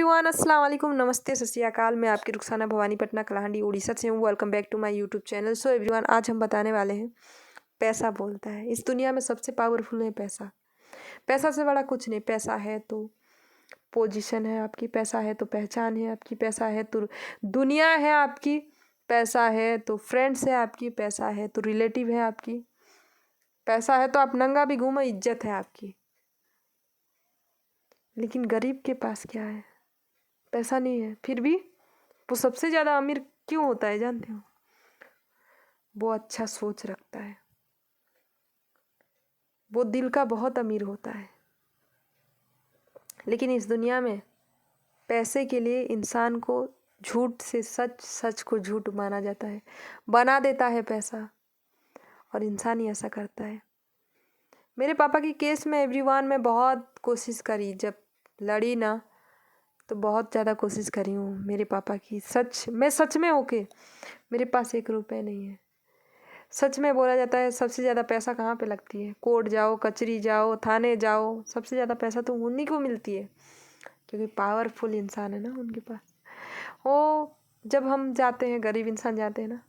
Everyone, अस्सलाम वालेकुम, नमस्ते, सत श्री अकाल। मैं आपकी रुखसाना भवानी पटना कलाहंडी उड़ीसा से हूँ। Welcome back to my YouTube channel. So everyone, आज हम बताने वाले हैं पैसा बोलता है। इस दुनिया में सबसे पावरफुल है पैसा। पैसा से बड़ा कुछ नहीं। पैसा है तो पोजीशन है आपकी, पैसा है तो पहचान है आपकी, पैसा है तो दुनिया है आपकी, पैसा है तो फ्रेंड्स है आपकी, पैसा है तो रिलेटिव है आपकी, पैसा है तो आप नंगा भी घूमो, इज्जत है आपकी। लेकिन गरीब के पास क्या है? पैसा नहीं है, फिर भी वो सबसे ज़्यादा अमीर क्यों होता है जानते हो? वो अच्छा सोच रखता है, वो दिल का बहुत अमीर होता है। लेकिन इस दुनिया में पैसे के लिए इंसान को झूठ से सच, सच को झूठ माना जाता है, बना देता है पैसा, और इंसान ही ऐसा करता है। मेरे पापा की केस में एवरीवन में बहुत कोशिश करी, जब लड़ी ना तो बहुत ज़्यादा कोशिश करी हूँ मेरे पापा की। सच में होके मेरे पास 1 रुपये नहीं है। सच में बोला जाता है सबसे ज़्यादा पैसा कहाँ पे लगती है? कोर्ट जाओ, कचहरी जाओ, थाने जाओ, सबसे ज़्यादा पैसा तो उन्हीं को मिलती है, क्योंकि पावरफुल इंसान है ना उनके पास। वो जब हम जाते हैं, गरीब इंसान जाते हैं ना,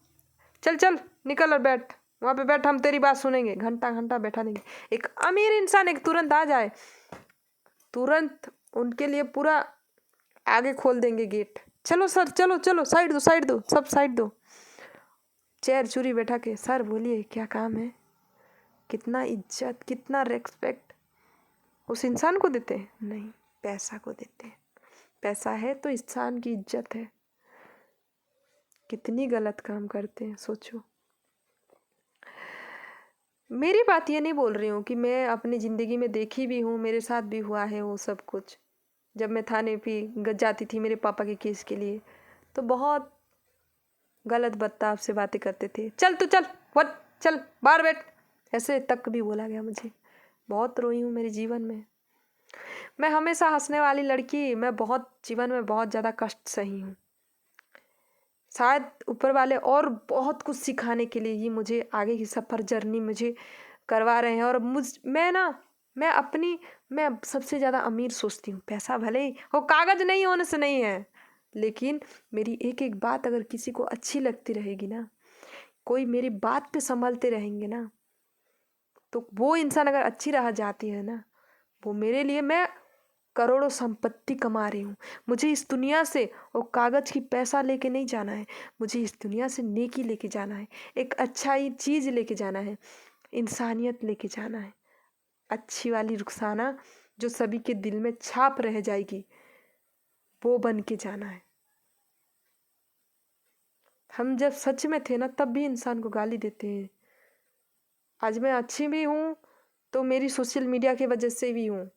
चल चल निकल और बैठ वहाँ पे, बैठ, हम तेरी बात सुनेंगे, घंटा घंटा बैठा देंगे। एक अमीर इंसान एक तुरंत आ जाए, तुरंत उनके लिए पूरा आगे खोल देंगे गेट। चलो सर, चलो चलो, साइड दो, साइड दो, सब साइड दो। चेयर चूरी बैठा के, सर बोलिए क्या काम है? कितना इज्जत, कितना रेस्पेक्ट उस इंसान को देते हैं? नहीं, पैसा को देते हैं। पैसा है तो इंसान की इज्जत है। कितनी गलत काम करते हैं सोचो। मेरी बात ये नहीं बोल रही हूँ कि मैं अपनी ज़िंदगी में देखी भी हूँ, मेरे साथ भी हुआ है वो सब कुछ। जब मैं थाने पे जाती थी मेरे पापा के केस के लिए, तो बहुत गलत बर्ताव से बातें करते थे। चल तू चल, वट चल बाहर बैठ, ऐसे तक भी बोला गया मुझे। बहुत रोई हूँ मेरे जीवन में। मैं हमेशा हंसने वाली लड़की, मैं बहुत जीवन में बहुत ज़्यादा कष्ट सही हूँ। शायद ऊपर वाले और बहुत कुछ सिखाने के लिए ही मुझे आगे की सफ़र, जर्नी मुझे करवा रहे हैं। और मैं सबसे ज़्यादा अमीर सोचती हूँ। पैसा भले ही वो कागज़ नहीं होने से नहीं है, लेकिन मेरी एक एक बात अगर किसी को अच्छी लगती रहेगी ना, कोई मेरी बात पे संभलते रहेंगे ना, तो वो इंसान अगर अच्छी रह जाती है ना, वो मेरे लिए, मैं करोड़ों संपत्ति कमा रही हूँ। मुझे इस दुनिया से वो कागज़ की पैसा लेके नहीं जाना है, मुझे इस दुनिया से नेकी लेके जाना है, एक अच्छा ही चीज़ लेके जाना है, इंसानियत लेके जाना है। अच्छी वाली रुखसाना जो सभी के दिल में छाप रह जाएगी, वो बन के जाना है। हम जब सच में थे ना, तब भी इंसान को गाली देते हैं। आज मैं अच्छी भी हूँ तो मेरी सोशल मीडिया की वजह से भी हूँ,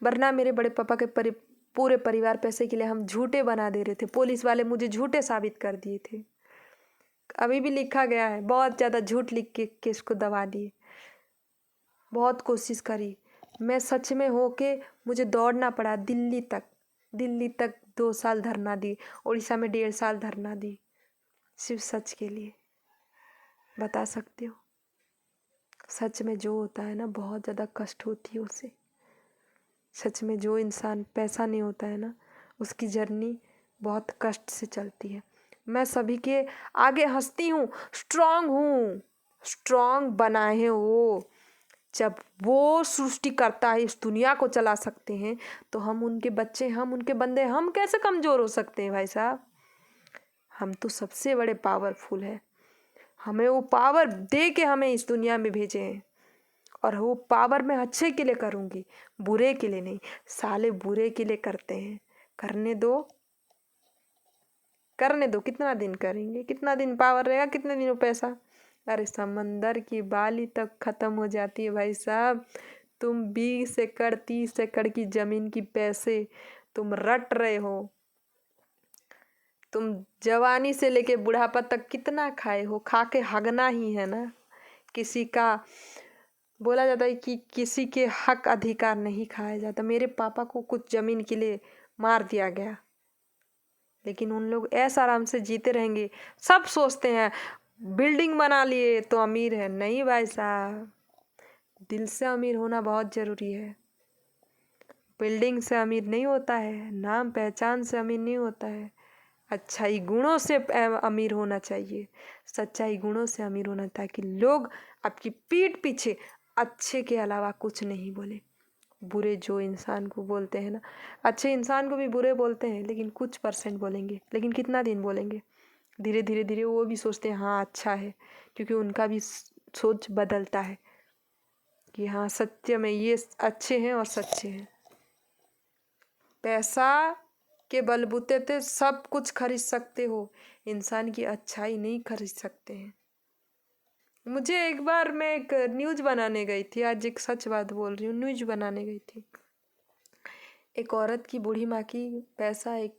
वरना मेरे बड़े पापा के पूरे परिवार पैसे के लिए हम झूठे बना दे रहे थे। पुलिस वाले मुझे झूठे साबित कर दिए थे। अभी भी लिखा गया है, बहुत ज़्यादा झूठ लिख के केस को दबा दिए। बहुत कोशिश करी, मैं सच में होके मुझे दौड़ना पड़ा दिल्ली तक। दिल्ली तक 2 साल धरना दी, उड़ीसा में 1.5 साल धरना दी, सिर्फ सच के लिए। बता सकते हो, सच में जो होता है ना, बहुत ज़्यादा कष्ट होती है उसे। सच में जो इंसान पैसा नहीं होता है ना, उसकी जर्नी बहुत कष्ट से चलती है। मैं सभी के आगे हंसती हूँ, स्ट्रांग हूँ। स्ट्रांग बनाए हैं वो। जब वो सृष्टि करता है, इस दुनिया को चला सकते हैं, तो हम उनके बच्चे, हम उनके बंदे, हम कैसे कमज़ोर हो सकते हैं भाई साहब? हम तो सबसे बड़े पावरफुल है। हमें वो पावर दे के हमें इस दुनिया में भेजे हैं, और वो पावर मैं अच्छे के लिए करूँगी, बुरे के लिए नहीं। साले बुरे के लिए करते हैं, करने दो, करने दो। कितना दिन करेंगे? कितना दिन पावर रहेगा? कितने दिन पैसा? अरे समंदर की बाली तक खत्म हो जाती है भाई साहब। तुम 20 एकड़ 30 एकड़ की जमीन की पैसे तुम रट रहे हो। तुम जवानी से लेके बुढ़ापा तक कितना खाए हो? खा के हगना ही है ना। किसी का बोला जाता है कि किसी के हक अधिकार नहीं खाया जाता। मेरे पापा को कुछ जमीन के लिए मार दिया गया, लेकिन उन लोग ऐसा आराम से जीते रहेंगे। सब सोचते हैं बिल्डिंग बना लिए तो अमीर है। नहीं भाई साहब, दिल से अमीर होना बहुत ज़रूरी है। बिल्डिंग से अमीर नहीं होता है, नाम पहचान से अमीर नहीं होता है, अच्छाई गुणों से अमीर होना चाहिए, सच्चाई गुणों से अमीर होना, ताकि लोग आपकी पीठ पीछे अच्छे के अलावा कुछ नहीं बोले। बुरे जो इंसान को बोलते हैं ना, अच्छे इंसान को भी बुरे बोलते हैं, लेकिन कुछ परसेंट बोलेंगे, लेकिन कितना दिन बोलेंगे, धीरे धीरे धीरे वो भी सोचते हैं हाँ अच्छा है, क्योंकि उनका भी सोच बदलता है कि हाँ सत्य में ये अच्छे हैं और सच्चे हैं। पैसा के बलबूते पे सब कुछ खरीद सकते हो, इंसान की अच्छाई नहीं खरीद सकते हैं। मुझे एक बार, मैं एक न्यूज बनाने गई थी, आज एक सच बात बोल रही हूँ, न्यूज बनाने गई थी। एक औरत की, बूढ़ी माँ की पैसा एक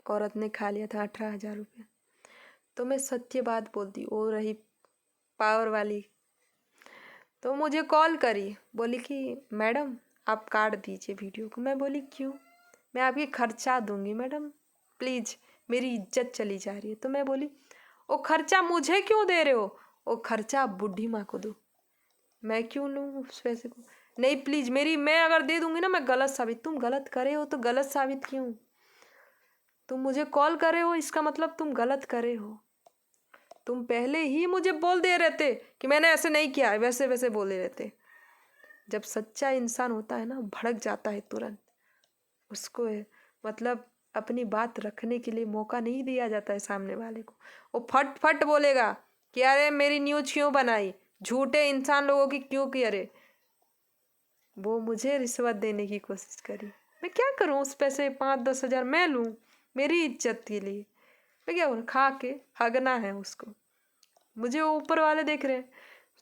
औरत ने खा लिया था, 18,000 रुपये। तो मैं सत्य बात बोलती, वो रही पावर वाली, तो मुझे कॉल करी, बोली कि मैडम आप काट दीजिए वीडियो को। मैं बोली क्यों? मैं आपकी खर्चा दूंगी मैडम, प्लीज़, मेरी इज्जत चली जा रही है। तो मैं बोली वो खर्चा मुझे क्यों दे रहे हो, वो खर्चा आप बूढ़ी माँ को दो, मैं क्यों लूँ उस पैसे को? नहीं प्लीज़, मेरी, मैं अगर दे दूंगी ना मैं गलत साबित, तुम गलत करे हो तो गलत साबित क्यों? तुम मुझे कॉल करे हो, इसका मतलब तुम गलत करे हो। तुम पहले ही मुझे बोल दे रहते कि मैंने ऐसे नहीं किया है, वैसे वैसे बोले रहते। जब सच्चा इंसान होता है ना, भड़क जाता है तुरंत, उसको मतलब अपनी बात रखने के लिए मौका नहीं दिया जाता है सामने वाले को। वो फट फट बोलेगा कि अरे मेरी न्यूज क्यों बनाई, झूठे इंसान लोगों की क्यों की, अरे वो मुझे रिश्वत देने की कोशिश करी, मैं क्या करूं उस पैसे 5-10 हज़ार मैं लूं मेरी इज्जत के लिए, मैं क्या करूं, खा के हगना है उसको। मुझे वो ऊपर वाले देख रहे हैं,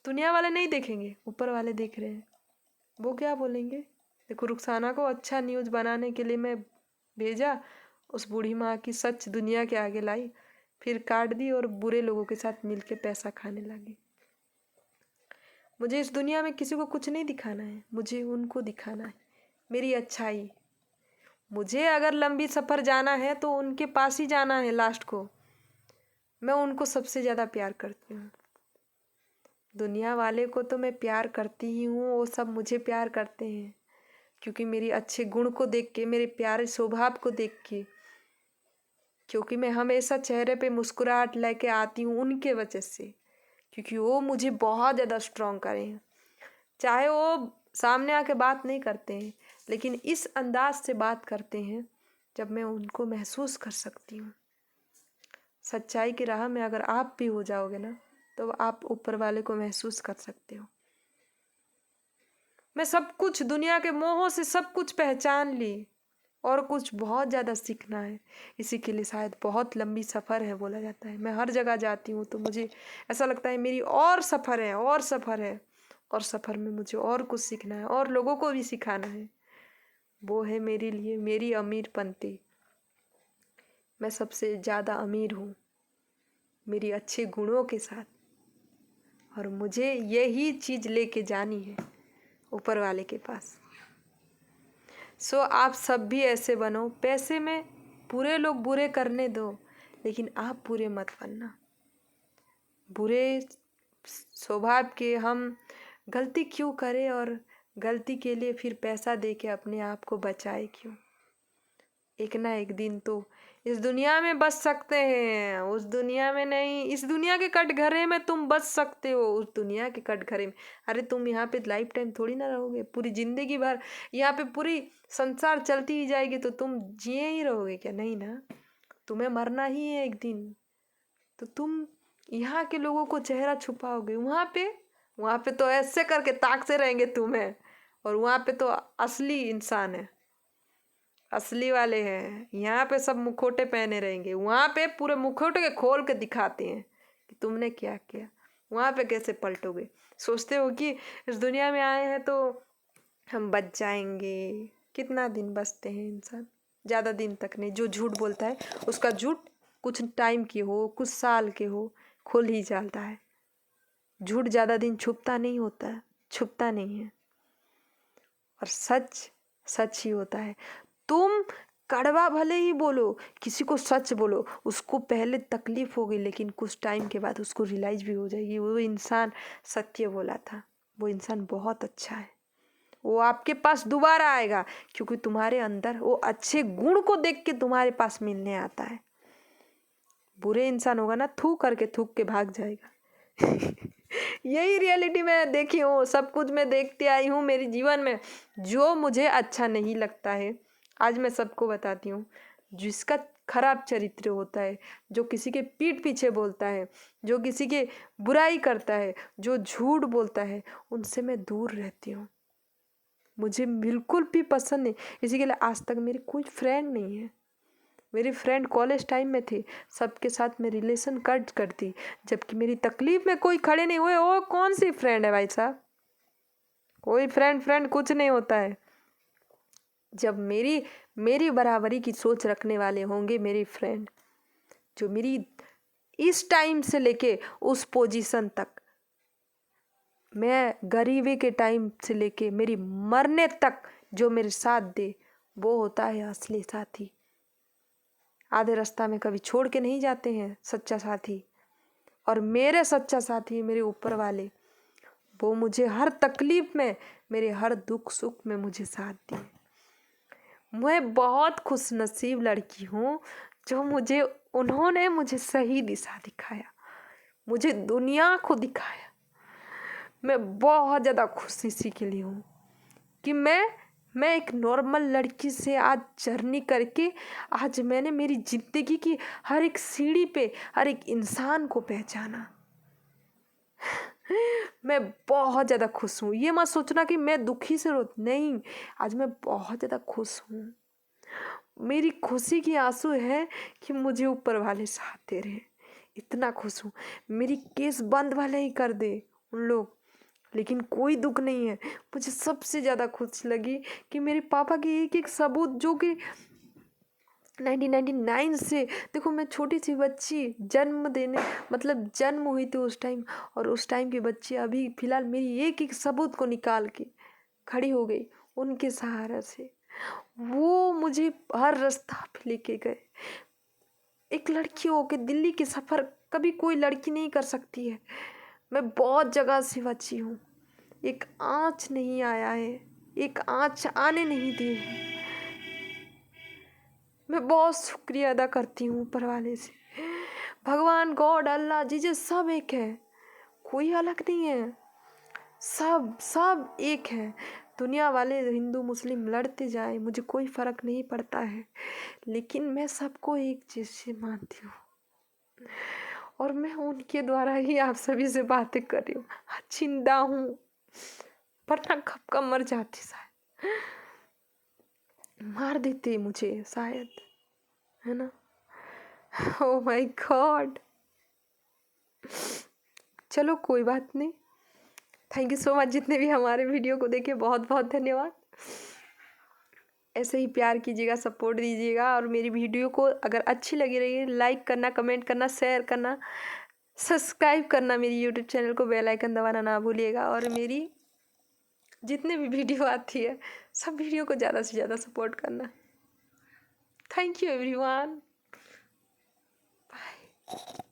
दुनिया वाले नहीं देखेंगे, ऊपर वाले देख रहे हैं, वो क्या बोलेंगे। देखो रुखसाना को अच्छा न्यूज़ बनाने के लिए मैं भेजा, उस बूढ़ी माँ की सच दुनिया के आगे लाई, फिर काट दी और बुरे लोगों के साथ मिलके पैसा खाने लगी। मुझे इस दुनिया में किसी को कुछ नहीं दिखाना है, मुझे उनको दिखाना है मेरी अच्छाई। मुझे अगर लंबी सफ़र जाना है तो उनके पास ही जाना है लास्ट को, मैं उनको सबसे ज़्यादा प्यार करती हूँ। दुनिया वाले को तो मैं प्यार करती ही हूँ, वो सब मुझे प्यार करते हैं क्योंकि मेरी अच्छे गुण को देख के, मेरे प्यारे स्वभाव को देख के, क्योंकि मैं हमेशा चेहरे पे मुस्कुराहट लेके आती हूँ उनके वजह से, क्योंकि वो मुझे बहुत ज़्यादा स्ट्रॉन्ग करे हैं। चाहे वो सामने आके बात नहीं करते हैं, लेकिन इस अंदाज से बात करते हैं जब मैं उनको महसूस कर सकती हूँ। सच्चाई की राह में अगर आप भी हो जाओगे ना, तो आप ऊपर वाले को महसूस कर सकते हो। मैं सब कुछ दुनिया के मोहों से सब कुछ पहचान ली, और कुछ बहुत ज़्यादा सीखना है, इसी के लिए शायद बहुत लंबी सफ़र है बोला जाता है। मैं हर जगह जाती हूँ तो मुझे ऐसा लगता है मेरी और सफ़र है, और सफ़र है, और सफ़र में मुझे और कुछ सीखना है और लोगों को भी सिखाना है। वो है मेरे लिए मेरी अमीरपंती। मैं सबसे ज़्यादा अमीर हूँ मेरी अच्छे गुणों के साथ, और मुझे यही चीज़ लेके जानी है ऊपर वाले के पास। सो आप सब भी ऐसे बनो, पैसे में बुरे लोग बुरे करने दो, लेकिन आप बुरे मत बनना। बुरे स्वभाव के हम गलती क्यों करें, और गलती के लिए फिर पैसा दे के अपने आप को बचाए क्यों? एक ना एक दिन तो इस दुनिया में बच सकते हैं, उस दुनिया में नहीं। इस दुनिया के कटघरे में तुम बच सकते हो, उस दुनिया के कटघरे में अरे तुम यहाँ पे लाइफ टाइम थोड़ी ना रहोगे, पूरी जिंदगी भर यहाँ पे पूरी संसार चलती ही जाएगी तो तुम जिए ही रहोगे क्या? नहीं ना, तुम्हें मरना ही है एक दिन। तो तुम यहाँ के लोगों को चेहरा छुपाओगे, वहाँ पे तो ऐसे करके ताकते रहेंगे तुम्हें, और वहाँ पे तो असली इंसान है, असली वाले हैं। यहाँ पे सब मुखौटे पहने रहेंगे, वहाँ पे पूरे मुखौटे के खोल के दिखाते हैं कि तुमने क्या किया। वहाँ पे कैसे पलटोगे? सोचते हो कि इस दुनिया में आए हैं तो हम बच जाएंगे। कितना दिन बचते हैं इंसान? ज़्यादा दिन तक नहीं। जो झूठ बोलता है उसका झूठ कुछ टाइम की हो, कुछ साल के हो, खुल ही जाता है। झूठ ज़्यादा दिन छुपता नहीं होता है, छुपता नहीं है, और सच सच ही होता है। तुम कड़वा भले ही बोलो, किसी को सच बोलो, उसको पहले तकलीफ होगी, लेकिन कुछ टाइम के बाद उसको रियलाइज भी हो जाएगी वो इंसान सत्य बोला था, वो इंसान बहुत अच्छा है, वो आपके पास दोबारा आएगा, क्योंकि तुम्हारे अंदर वो अच्छे गुण को देख के तुम्हारे पास मिलने आता है। बुरे इंसान होगा ना, थूक करके थूक के भाग जाएगा। यही रियलिटी मैं देखी हूँ, सब कुछ मैं देखती आई हूँ मेरे जीवन में। जो मुझे अच्छा नहीं लगता है, आज मैं सबको बताती हूँ, जिसका खराब चरित्र होता है, जो किसी के पीठ पीछे बोलता है, जो किसी के बुराई करता है, जो झूठ बोलता है, उनसे मैं दूर रहती हूँ। मुझे बिल्कुल भी पसंद नहीं। इसी के लिए आज तक मेरी कोई फ्रेंड नहीं है। मेरी फ्रेंड कॉलेज टाइम में थी, सबके साथ मैं रिलेशन कट करती, जबकि मेरी तकलीफ में कोई खड़े नहीं हुए। वो कौन सी फ्रेंड है भाई साहब? कोई फ्रेंड कुछ नहीं होता है। जब मेरी बराबरी की सोच रखने वाले होंगे मेरी फ्रेंड, जो मेरी इस टाइम से लेके उस पोजीशन तक, मैं गरीबी के टाइम से लेके मेरी मरने तक जो मेरे साथ दे, वो होता है असली साथी। आधे रास्ता में कभी छोड़ के नहीं जाते हैं सच्चा साथी। और मेरे सच्चा साथी मेरे ऊपर वाले, वो मुझे हर तकलीफ में, मेरे हर दुख सुख में मुझे साथ दिए। मैं बहुत खुश नसीब लड़की हूँ, जो उन्होंने मुझे सही दिशा दिखाया, मुझे दुनिया को दिखाया। मैं बहुत ज़्यादा खुश इसी के लिए हूँ कि मैं एक नॉर्मल लड़की से आज जर्नी करके, आज मैंने मेरी ज़िंदगी की हर एक सीढ़ी पे हर एक इंसान को पहचाना। मैं बहुत ज़्यादा खुश हूँ। ये मत सोचना कि मैं दुखी से नहीं, आज मैं बहुत ज़्यादा खुश हूँ। मेरी खुशी की आंसू है कि मुझे ऊपर वाले साथ दे रहे हैं। इतना खुश हूँ। मेरी केस बंद वाले ही कर दे उन लोग, लेकिन कोई दुख नहीं है। मुझे सबसे ज़्यादा खुशी लगी कि मेरे पापा के एक एक सबूत, जो कि 1999 से, देखो मैं छोटी सी बच्ची जन्म हुई थी उस टाइम, और उस टाइम की बच्ची अभी फिलहाल मेरी एक एक सबूत को निकाल के खड़ी हो गई उनके सहारा से। वो मुझे हर रास्ता पे लेके गए। एक लड़की हो के दिल्ली के सफ़र कभी कोई लड़की नहीं कर सकती है। मैं बहुत जगह से बची हूँ, एक आँच नहीं आया है, एक आँच आने नहीं दी है। मैं बहुत शुक्रिया अदा करती हूँ ऊपर वाले से। भगवान, गॉड, अल्लाह, जीसस सब एक है, कोई अलग नहीं है। सब एक है। दुनिया वाले हिंदू मुस्लिम लड़ते जाए, मुझे कोई फ़र्क नहीं पड़ता है, लेकिन मैं सबको एक चीज़ से मानती हूँ, और मैं उनके द्वारा ही आप सभी से बातें कर रही हूँ। जिंदा हूँ, वरना कब का मर जाती, शायद मार देते मुझे, शायद, है ना। Oh my God. चलो कोई बात नहीं। थैंक यू सो मच, जितने भी हमारे वीडियो को देखे बहुत बहुत धन्यवाद। ऐसे ही प्यार कीजिएगा, सपोर्ट दीजिएगा, और मेरी वीडियो को अगर अच्छी लगी रही है, लाइक करना, कमेंट करना, शेयर करना, सब्सक्राइब करना, मेरी यूट्यूब चैनल को बेल आइकन दबाना ना भूलिएगा। और मेरी जितने भी वीडियो आती है, सब वीडियो को ज़्यादा से ज़्यादा सपोर्ट करना। Thank you everyone, bye.